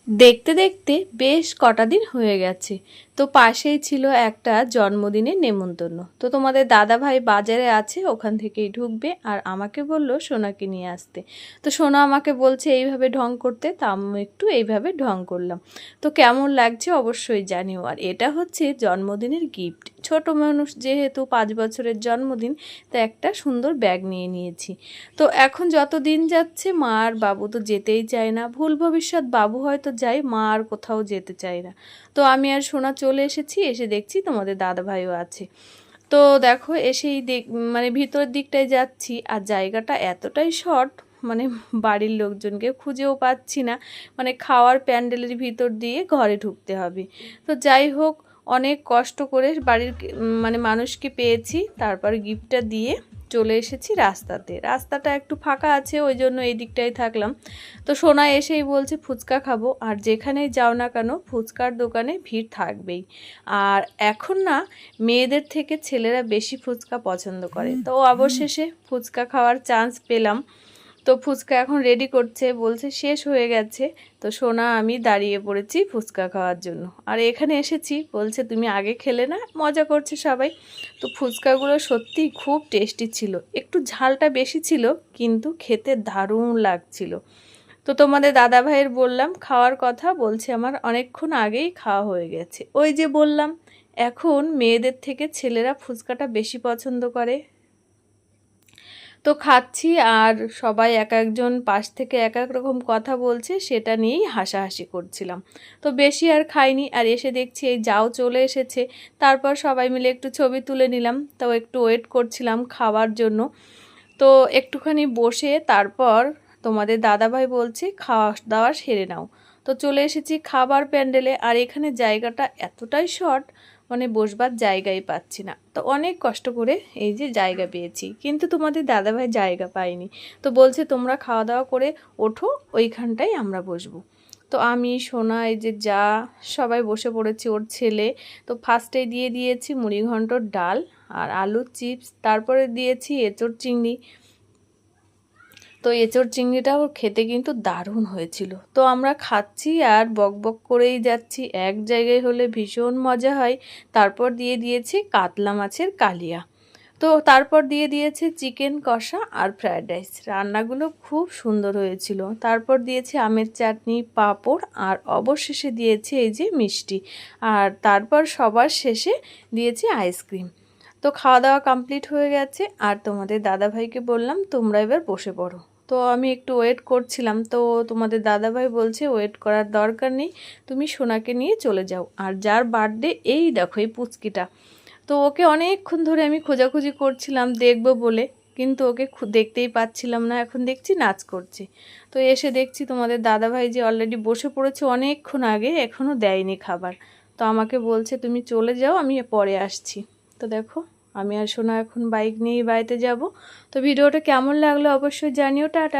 দেখতে দেখতে বেশ কটা দিন হয়ে গেছে। তো পাশেই ছিল একটা জন্মদিনের নেমন্তন্ন। তো তোমাদের দাদা ভাই বাজারে আছে, ওখান থেকেই ঢুকবে, আর আমাকে বলল সোনাকে নিয়ে আসতে। তো সোনা আমাকে বলছে এইভাবে ঢং করতে, তা আমি একটু এইভাবে ঢং করলাম। তো কেমন লাগছে অবশ্যই জানিও। আর এটা হচ্ছে জন্মদিনের গিফট। ছোট মানুষ যেহেতু 5 বছরের জন্মদিন, তো একটা সুন্দর ব্যাগ নিয়ে নিয়েছি। তো এখন যত দিন যাচ্ছে মা আর বাবু তো যেতেই চায় না। ভুল ভবিষ্যৎ বাবু হয়তো যাই, মা আর কোথাও যেতে চায় না। তো আমি আর সোনা চলে এসেছি, এসে দেখছি তোমাদের দাদা ভাইও আছে। তো দেখো এসেই মানে ভিতরের দিকটায় যাচ্ছি, আর জায়গাটা এতটাই শর্ট, মানে বাড়ির লোকজনকে খুঁজেও পাচ্ছি না। মানে খাওয়ার প্যান্ডেলের ভিতর দিয়ে ঘরে ঢুকতে হবে। তো যাই হোক, অনেক কষ্ট করে বাড়ির মানে মানুষকে পেয়েছি, তারপর গিফটটা দিয়ে চলে এসেছি রাস্তাতে। রাস্তাটা একটু ফাঁকা আছে, ওই জন্য এই দিকটাই থাকলাম। তো সোনা এসেই বলছে ফুচকা খাবো, আর যেখানেই যাও না কেন ফুচকার দোকানে ভিড় থাকবেই। আর এখন না মেয়েদের থেকে ছেলেরা বেশি ফুচকা পছন্দ করে। তো অবশেষে ফুচকা খাওয়ার চান্স পেলাম। তো ফুচকা এখন রেডি করছে, বলছে শেষ হয়ে গেছে। তো সোনা আমি দাঁড়িয়ে পড়েছি ফুচকা খাওয়ার জন্য। আর এখানে এসেছি, বলছে তুমি আগে খেলে না, মজা করছে সবাই। তো ফুচকাগুলো সত্যিই খুব টেস্টি ছিল, একটু ঝালটা বেশি ছিল, কিন্তু খেতে দারুণ লাগছিল। তো তোমাদের দাদা ভাইয়ের বললাম খাওয়ার কথা, বলছে আমার অনেকক্ষণ আগেই খাওয়া হয়ে গেছে। ওই যে বললাম, এখন মেয়েদের থেকে ছেলেরা ফুচকাটা বেশি পছন্দ করে। তো খাচ্ছি, আর সবাই এক একজন পাশ থেকে এক এক রকম কথা বলছে, সেটা নিয়েই হাসাহাসি করছিলাম। তো বেশি আর খাইনি, আর এসে দেখছি এই যাও চলে এসেছে। তারপর সবাই মিলে একটু ছবি তুলে নিলাম। তো একটু ওয়েট করছিলাম খাওয়ার জন্য। তো একটুখানি বসে তারপর তোমাদের দাদাভাই বলছে খাওয়া দাওয়া সেরে নাও। তো চলে এসেছি খাবার প্যান্ডেলে, আর এখানে জায়গাটা এতটাই শর্ট, মানে বসবার জায়গাই পাচ্ছি না। তো অনেক কষ্ট করে এই যে জায়গা পেয়েছি, কিন্তু তোমাদের দাদাভাই জায়গা পায়নি। তো বলছে তোমরা খাওয়া দাওয়া করে ওঠো, ওইখানটাই আমরা বসবো। তো আমি সোনা এই যে যা সবাই বসে পড়েছি, ওর ছেলে। তো ফার্স্টে দিয়ে দিয়েছি মুড়িঘণ্টর ডাল আর আলুর চিপস, তারপরে দিয়েছি এঁচোড় চিংড়ি। তো এঁচোড় চিংড়িটাও খেতে কিন্তু দারুণ হয়েছিল। তো আমরা খাচ্ছি আর বক বক করেই যাচ্ছি, এক জায়গায় হলে ভীষণ মজা হয়। তারপর দিয়ে দিয়েছি কাতলা মাছের কালিয়া। তো তারপর দিয়ে দিয়েছে চিকেন কষা আর ফ্রায়েড রাইস। রান্নাগুলো খুব সুন্দর হয়েছিল। তারপর দিয়েছে আমের চাটনি, পাঁপড়, আর অবশেষে দিয়েছে এই যে মিষ্টি। আর তারপর সবার শেষে দিয়েছে আইসক্রিম। তো খাওয়া দাওয়া কমপ্লিট হয়ে গেছে, আর তোমাদের দাদাভাইকে বললাম তোমরা এবার বসে পড়ো। তো আমি একটু ওয়েট করছিলাম। তো তোমাদের দাদাভাই বলছে ওয়েট করার দরকার নেই, তুমি সোনাকে নিয়ে চলে যাও। আর যার বার্থডে এই দেখো এই পুচকিটা, তো ওকে অনেকক্ষণ ধরে আমি খোঁজাখুঁজি করছিলাম দেখবো বলে, কিন্তু ওকে দেখতেই পাচ্ছিলাম না। এখন দেখছি নাচ করছে। তো এসে দেখছি তোমাদের দাদাভাই যে অলরেডি বসে পড়েছে অনেকক্ষণ আগে, এখনও দেয়নি খাবার। তো আমাকে বলছে তুমি চলে যাও, আমি পরে আসছি। তো দেখো আমি আর সোনা এখন বাইক নিয়েই বাড়িতে যাব। তো ভিডিওটা কেমন লাগলো অবশ্যই জানিও। টাটা।